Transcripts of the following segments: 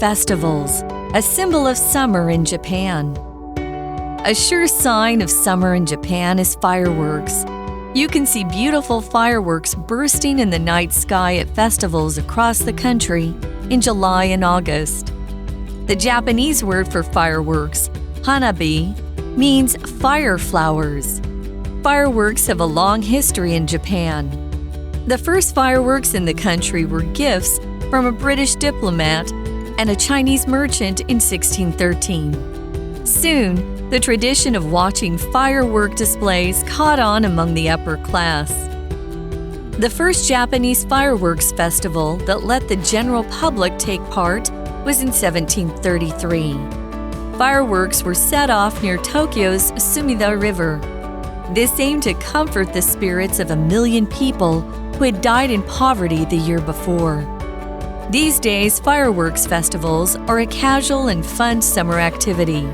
festivals, a symbol of summer in Japan. A sure sign of summer in Japan is fireworks. You can see beautiful fireworks bursting in the night sky at festivals across the country in July and August. The Japanese word for fireworks, hanabi, means fire flowers. Fireworks have a long history in Japan. The first fireworks in the country were gifts from a British diplomat and a Chinese merchant in 1613. Soon, the tradition of watching firework displays caught on among the upper class. The first Japanese fireworks festival that let the general public take part was in 1733. Fireworks were set off near Tokyo's Sumida River. This aimed to comfort the spirits of 1 million people who had died in poverty the year before. These days, fireworks festivals are a casual and fun summer activity.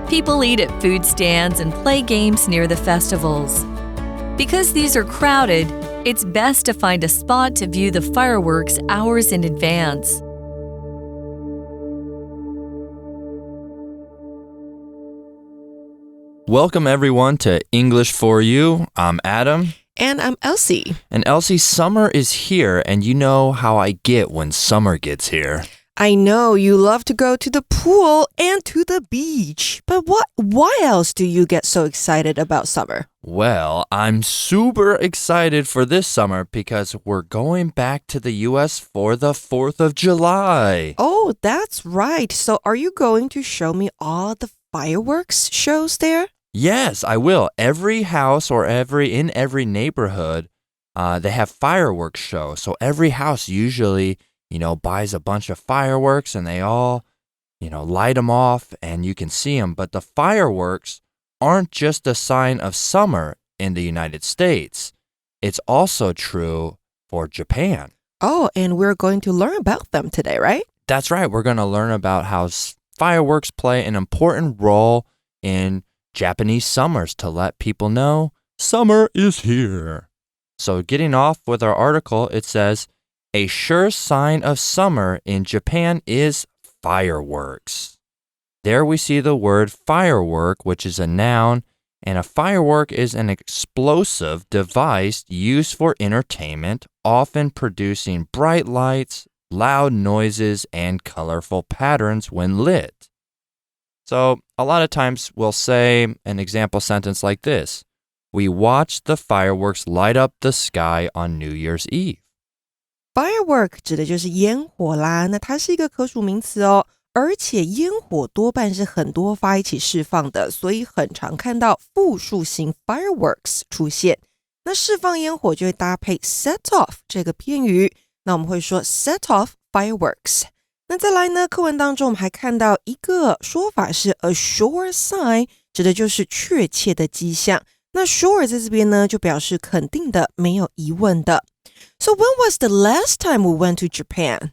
People eat at food stands and play games near the festivals. Because these are crowded, it's best to find a spot to view the fireworks hours in advance. Welcome everyone to English for You. I'm Adam. And I'm Elsie. And Elsie, summer is here, and you know how I get when summer gets here. I know you love to go to the pool and to the beach. But why else do you get so excited about summer? Well, I'm super excited for this summer because we're going back to the U.S. for the 4th of July. Oh, that's right. So are you going to show me all the fireworks shows there? Yes, I will. Every house or in every neighborhood, they have fireworks show. So every house usually, buys a bunch of fireworks and they all, light them off and you can see them. But the fireworks aren't just a sign of summer in the United States. It's also true for Japan. Oh, and we're going to learn about them today, right? That's right. We're going to learn about how fireworks play an important role in Japanese summers to let people know summer is here. So getting off with our article, it says, a sure sign of summer in Japan is fireworks. There we see the word firework, which is a noun, and a firework is an explosive device used for entertainment, often producing bright lights, loud noises, and colorful patterns when lit. So a lot of times we'll say an example sentence like this. We watched the fireworks light up the sky on New Year's Eve. Firework 指的就是烟火啦，那它是一个可数名词哦，而且烟火多半是很多发一起释放的，所以很常看到复数型 fireworks 出现。那释放烟火就会搭配 set off 这个片语，那我们会说 set off fireworks。那再来呢，课文当中我们还看到一个说法是 a sure sign， 指的就是确切的迹象。那 sure 在这边呢，就表示肯定的，没有疑问的。So when was the last time we went to Japan?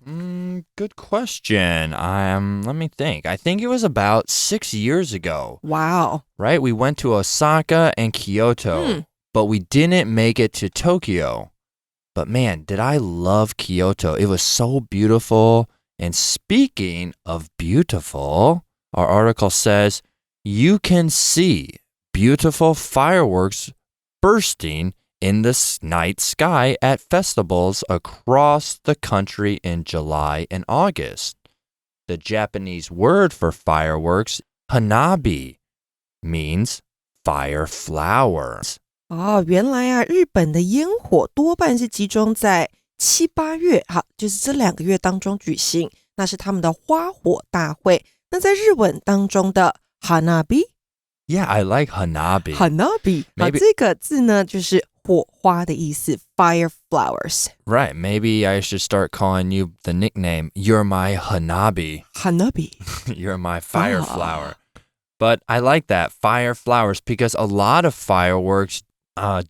Good question. Let me think. I think it was about 6 years ago. Wow. Right? We went to Osaka and Kyoto, but we didn't make it to Tokyo. But man, did I love Kyoto. It was so beautiful. And speaking of beautiful, our article says, you can see beautiful fireworks bursting in the night sky at festivals across the country in July and August. The Japanese word for fireworks, hanabi, means fire flowers. 哦，原来啊，日本的烟火多半是集中在7、8月，好，就是这2个月当中举行，那是他们的花火大会。那在日文当中的 hanabi。Yeah, I like hanabi. Hanabi. 好，这个字呢就是火花的意思 ，fire flowers. Right, maybe I should start calling you the nickname, you're my hanabi. Hanabi. You're my fire flower. But I like that, fire flowers, because a lot of fireworks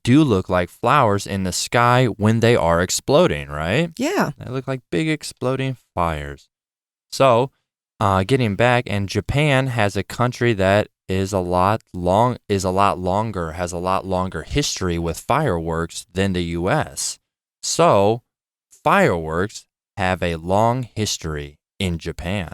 do look like flowers in the sky when they are exploding, right? Yeah. They look like big exploding fires. So, getting back, and Japan has a country that has a lot longer history with fireworks than the US. So, fireworks have a long history in Japan.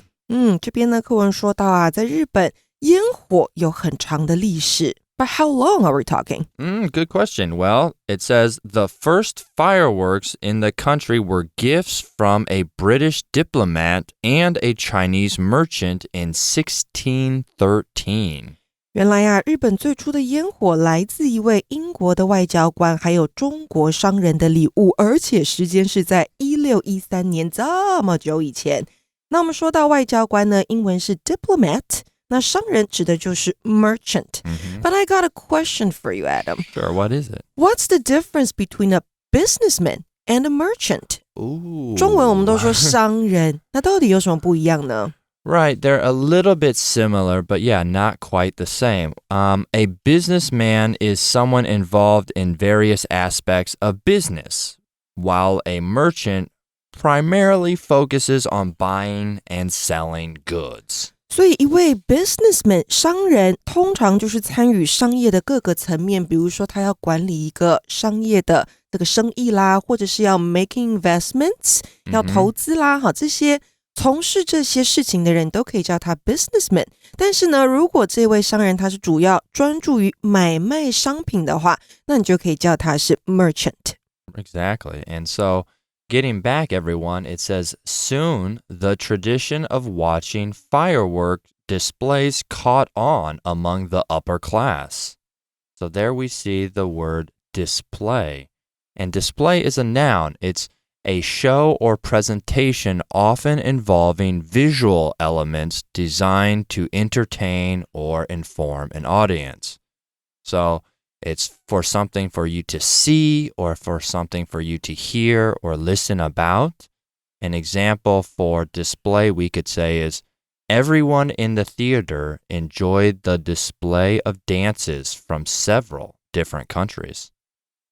这边呢课文说到啊，在日本烟火有很长的历史。But how long are we talking? Good question. Well, it says the first fireworks in the country were gifts from a British diplomat and a Chinese merchant in 1613. 原来啊，日本最初的烟火来自一位英国的外交官，还有中国商人的礼物，而且时间是在1613年，这么久以前。那我们说到外交官呢，英文是 diplomat， 那商人指的就是 merchant。But I got a question for you, Adam. Sure, what is it? What's the difference between a businessman and a merchant? Ooh. 中文我们都说商人，那到底有什么不一样呢？ Right, they're a little bit similar, but yeah, not quite the same. A businessman is someone involved in various aspects of business, while a merchant primarily focuses on buying and selling goods. 所以一位 businessman 商人通常就是参与商业的各个层面，比如说他要管理一个商业的这个生意啦，或者是要 making investments， 要投资啦，好，这些从事这些事情的人都可以叫他 businessman。但是呢，如果这位商人他是主要专注于买卖商品的话，那你就可以叫他是 merchant。 Exactly. And so...Getting back, everyone, it says, soon the tradition of watching firework displays caught on among the upper class. So there we see the word display. And display is a noun. It's a show or presentation often involving visual elements designed to entertain or inform an audience. So...It's for something for you to see or for something for you to hear or listen about. An example for display we could say is, everyone in the theater enjoyed the display of dances from several different countries.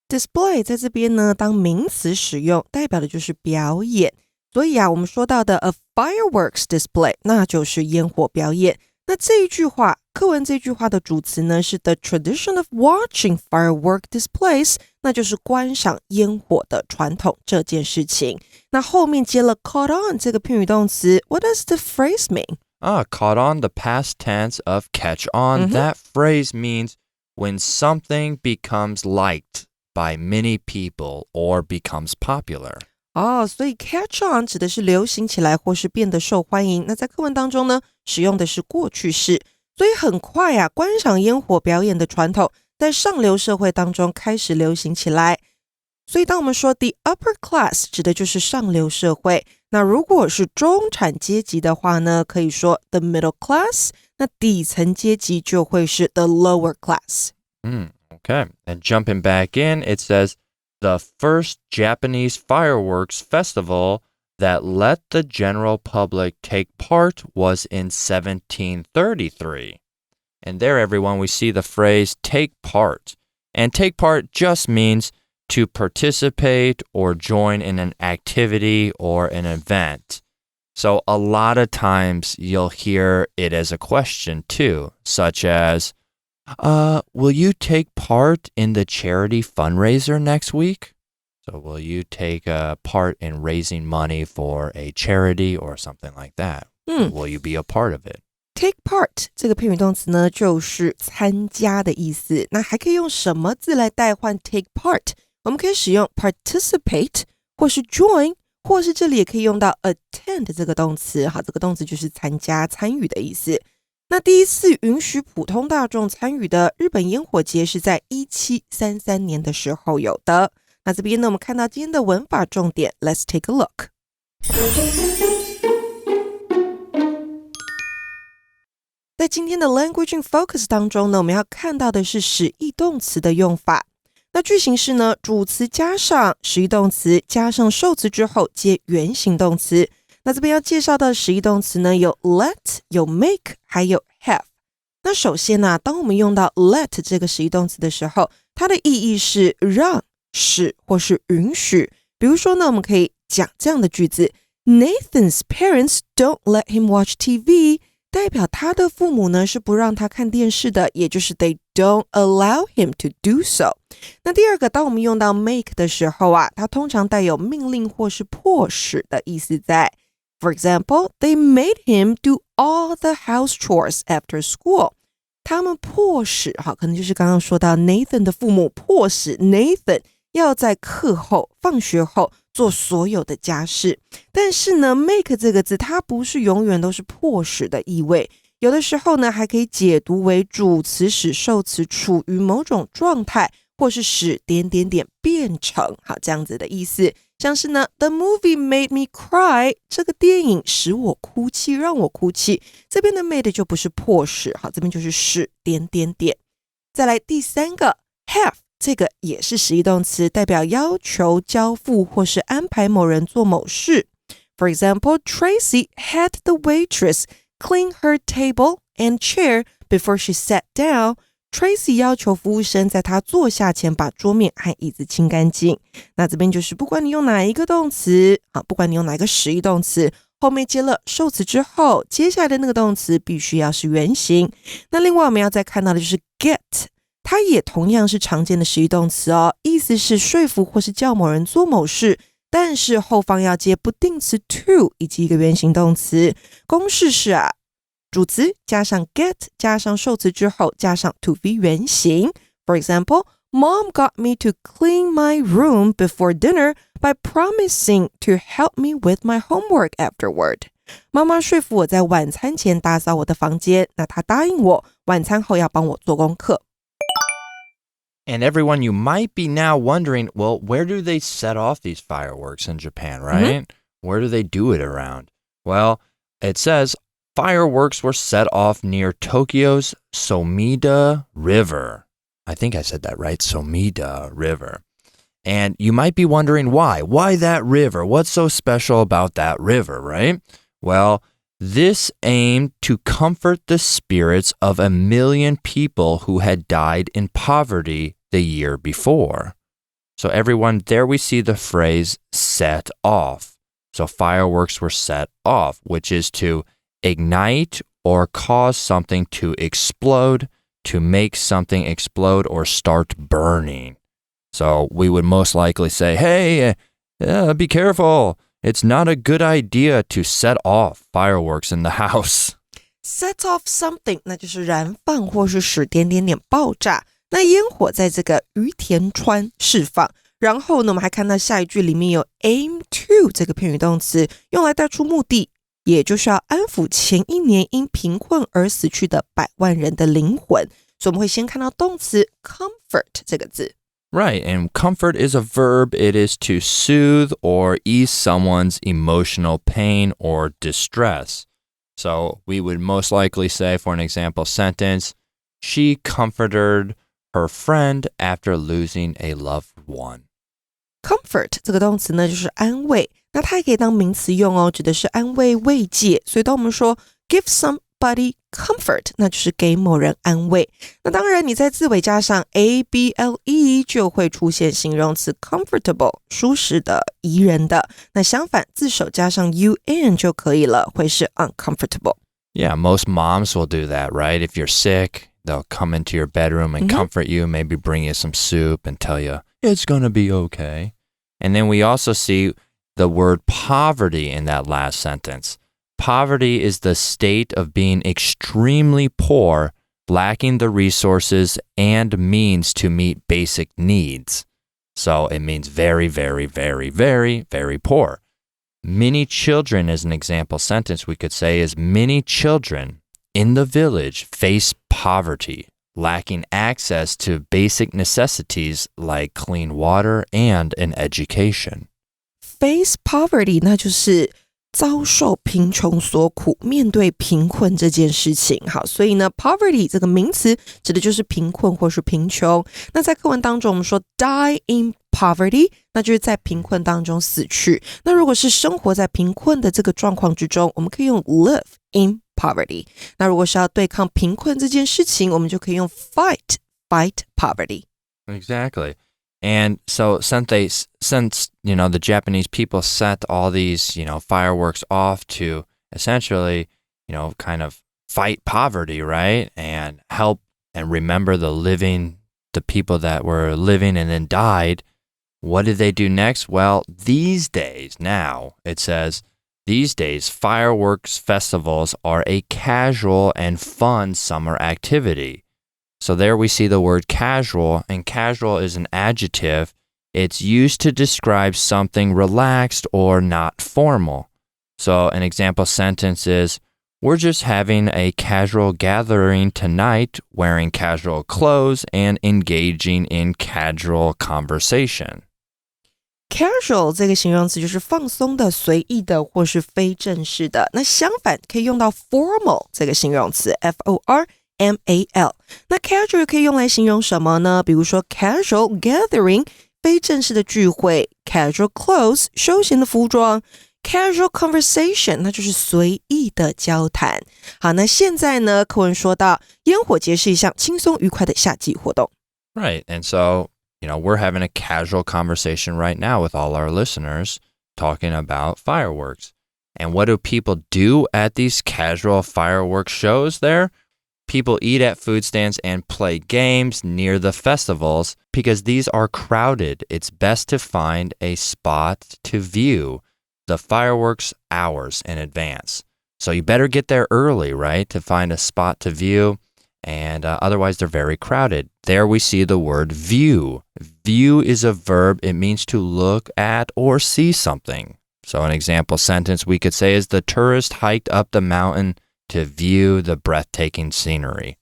Display 在这边呢当名词使用，代表的就是表演。所以啊，我们说到的 a fireworks display 那就是烟火表演。那这一句话，课文这句话的主词呢是 the tradition of watching firework displays， 那就是观赏烟火的传统这件事情。那后面接了 caught on 这个片语动词 ，what does the phrase mean? Caught on, the past tense of catch on. That phrase means when something becomes liked by many people or becomes popular. 所以 catch on 指的是流行起来或是变得受欢迎。那在课文当中呢，使用的是过去式。所以很快啊，观赏烟火表演的传统在上流社会当中开始流行起来。所以当我们说 the upper class 指的就是上流社会。那如果是中产阶级的话呢，可以说 the middle class， 那底层阶级就会是 the lower class。Okay. And jumping back in, it says,The first Japanese fireworks festival that let the general public take part was in 1733. And there, everyone, we see the phrase take part. And take part just means to participate or join in an activity or an event. So a lot of times you'll hear it as a question too, such as,will you take part in the charity fundraiser next week? So will you take a part in raising money for a charity or something like that? Will you be a part of it? Take part 这个片语动词呢，就是参加的意思。那还可以用什么字来代换 take part？ 我们可以使用 participate 或是 join， 或是这里也可以用到 attend 这个动词。好，这个动词就是参加、参与的意思。那第一次允许普通大众参与的日本烟火节是在1733年的时候有的。那这边呢，我们看到今天的文法重点 ，Let's take a look。在今天的 Language in Focus 当中呢，我们要看到的是使役动词的用法。那句型是呢，主词加上使役动词，加上受词之后接原形动词。那这边要介绍的使役动词呢，有 let， 有 make， 还有 have。那首先呢，当我们用到 let 这个使役动词的时候，它的意义是让、使或是允许。比如说呢，我们可以讲这样的句子 ：Nathan's parents don't let him watch TV， 代表他的父母呢是不让他看电视的，也就是 they don't allow him to do so。那第二个，当我们用到 make 的时候啊，它通常带有命令或是迫使的意思在。For example, they made him do all the house chores after school. 他们迫使，可能就是刚刚说到 Nathan 的父母迫使 Nathan 要在课后、放学后做所有的家事。但是呢 make 这个字它不是永远都是迫使的意味，有的时候呢还可以解读为主词使受词处于某种状态，或是使点点点变成，这样子的意思。像是呢 The movie made me cry， 这个电影使我哭泣，让我哭泣。这边的 made 就不是迫使，这边就是使点点点。再来第三个 have， 这个也是实义动词，代表要求、交付或是安排某人做某事。For example, Tracy had the waitress clean her table and chair before she sat down.Tracy 要求服务生在他坐下前把桌面和椅子清干净。那这边就是不管你用哪一个动词，不管你用哪一个实义动词，后面接了受词之后，接下来的那个动词必须要是原形。那另外我们要再看到的就是 get， 它也同样是常见的实义动词哦，意思是说服或是叫某人做某事，但是后方要接不定词 to 以及一个原形动词。公式是主词加上 get 加上受词之后加上 to be 原形。For example, Mom got me to clean my room before dinner by promising to help me with my homework afterward. 妈妈说服我在晚餐前打扫我的房间，那她答应我晚餐后要帮我做功课。And everyone, you might be now wondering, well, where do they set off these fireworks in Japan, right? Where do they do it around? Well, it says fireworks were set off near Tokyo's Somida River. I think I said that right, Somida River. And you might be wondering why. Why that river? What's so special about that river, right? Well, this aimed to comfort the spirits of 1 million people who had died in poverty the year before. So everyone, there we see the phrase set off. So fireworks were set off, which is to ignite or cause something to explode, to make something explode or start burning. So we would most likely say, hey, be careful. It's not a good idea to set off fireworks in the house. Set off something 那就是燃放或是使点点点爆炸。那烟火在这个于田川释放。然后呢我们还看到下一句里面有 aim to 这个片语动词，用来带出目的，也就是要安抚前一年因贫困而死去的100万人的灵魂。所以我们会先看到动词 comfort 这个字。Right, and comfort is a verb. It is to soothe or ease someone's emotional pain or distress. So we would most likely say, for an example sentence, she comforted her friend after losing a loved one. Comfort 这个动词呢就是安慰，那它也可以当名词用哦，指的是安慰慰藉。所以当我们说 give somebody comfort 那就是给某人安慰。那当然你在字尾加上 able 就会出现形容词 comfortable 舒适的宜人的，那相反字首加上 un 就可以了，会是 uncomfortable。 Yeah, most moms will do that, right? If you're sick, they'll come into your bedroom and comfort you, maybe bring you some soup and tell you it's going to be okay. And then we also see the word poverty in that last sentence. Poverty is the state of being extremely poor, lacking the resources and means to meet basic needs. So it means very, very, very, very, very poor. Many children as an example sentence we could say is many children in the village face poverty, lacking access to basic necessities like clean water and an education. Face poverty 那就是遭受贫穷所苦，面对贫困这件事情。好，所以呢 poverty 这个名词指的就是贫困或是贫穷。那在课文当中我们说 die in poverty 那就是在贫困当中死去。那如果是生活在贫困的这个状况之中，我们可以用 live in poverty。那如果是要对抗贫困这件事情，我们就可以用 fight poverty。 Exactly. And so since the Japanese people set all these, fireworks off to essentially, kind of fight poverty, right? And help and remember the people that were living and then died. What did they do next? Well, these days now, it says, These days, fireworks festivals are a casual and fun summer activity. So there we see the word casual, and casual is an adjective. It's used to describe something relaxed or not formal. So an example sentence is, we're just having a casual gathering tonight, wearing casual clothes and engaging in casual conversation.Casual 这个形容词就是放松的、随意的或是非正式的。那相反可以用到 formal 这个形容词 F-O-R-M-A-L。那 casual 可以用来形容什么呢？比如说 casual gathering 非正式的聚会， casual clothes 休闲的服装， casual conversation 那就是随意的交谈。好，那现在呢，课文说到烟火节是一项轻松愉快的夏季活动。Right, and so...You know, we're having a casual conversation right now with all our listeners talking about fireworks. And what do people do at these casual fireworks shows there? People eat at food stands and play games near the festivals because these are crowded. It's best to find a spot to view the fireworks hours in advance. So you better get there early, right, to find a spot to view.And otherwise, they're very crowded. There we see the word view. View is a verb. It means to look at or see something. So an example sentence we could say is, the tourist hiked up the mountain to view the breathtaking scenery.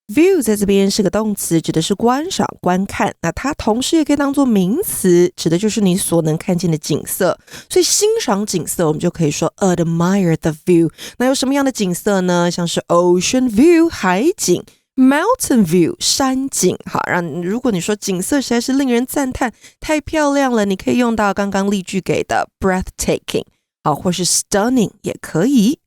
View 在这边是个动词，指的是观赏、观看。那它同时也可以当作名词，指的就是你所能看见的景色。所以欣赏景色，我们就可以说 admire the view。那有什么样的景色呢？像是 ocean view 海景， mountain view 山景。好，如果你说景色实在是令人赞叹，太漂亮了，你可以用到刚刚例句给的 breathtaking， 好，或是 stunning 也可以。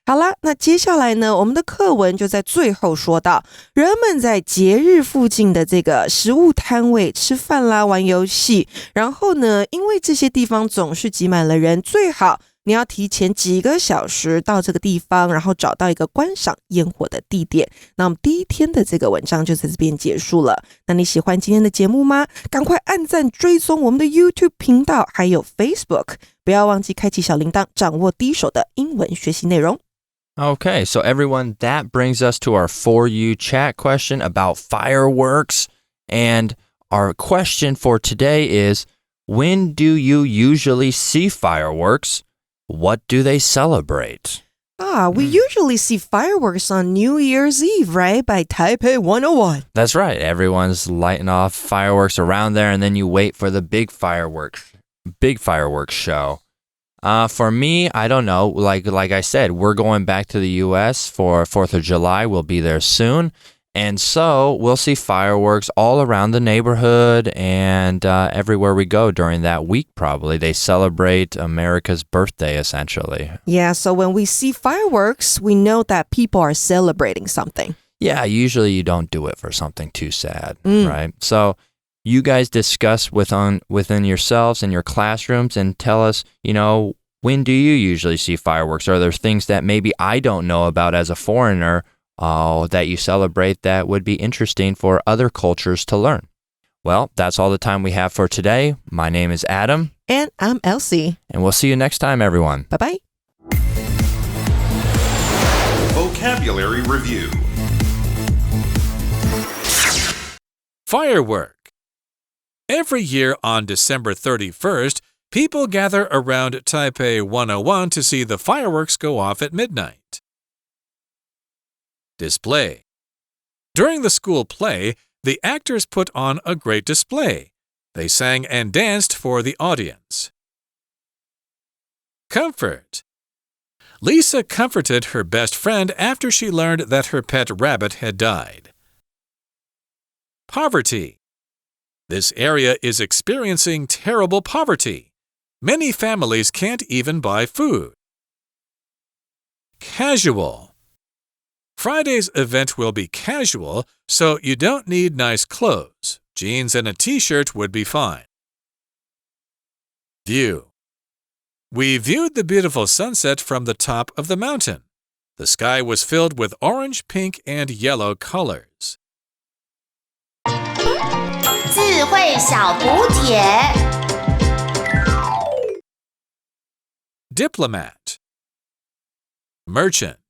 好啦，那接下来呢，我们的课文就在最后说到，人们在节日附近的这个食物摊位吃饭啦，玩游戏，然后呢，因为这些地方总是挤满了人，最好你要提前几个小时到这个地方，然后找到一个观赏烟火的地点。那我们第一天的这个文章就在这边结束了。那你喜欢今天的节目吗？赶快按赞追踪我们的 YouTube 频道，还有 Facebook， 不要忘记开启小铃铛，掌握第一手的英文学习内容。Okay, so everyone, that brings us to our For You chat question about fireworks. And our question for today is, when do you usually see fireworks? What do they celebrate? We usually see fireworks on New Year's Eve, right? By Taipei 101. That's right. Everyone's lighting off fireworks around there, and then you wait for the big fireworks show.For me, I don't know. Like I said, we're going back to the U.S. for 4th of July. We'll be there soon. And so we'll see fireworks all around the neighborhood and everywhere we go during that week, probably. They celebrate America's birthday, essentially. Yeah, so when we see fireworks, we know that people are celebrating something. Yeah, usually you don't do it for something too sad, right? So...You guys discuss within yourselves in your classrooms and tell us, you know, when do you usually see fireworks? Are there things that maybe I don't know about as a foreigner that you celebrate that would be interesting for other cultures to learn? Well, that's all the time we have for today. My name is Adam. And I'm Elsie. And we'll see you next time, everyone. Bye-bye. Vocabulary Review. Firework.Every year on December 31st, people gather around Taipei 101 to see the fireworks go off at midnight. Display. During the school play, the actors put on a great display. They sang and danced for the audience. Comfort. Lisa comforted her best friend after she learned that her pet rabbit had died. Poverty.This area is experiencing terrible poverty. Many families can't even buy food. Casual. Friday's event will be casual, so you don't need nice clothes. Jeans and a t-shirt would be fine. View. We viewed the beautiful sunset from the top of the mountain. The sky was filled with orange, pink, and yellow colors. 智慧小补帖 Diplomat. merchant.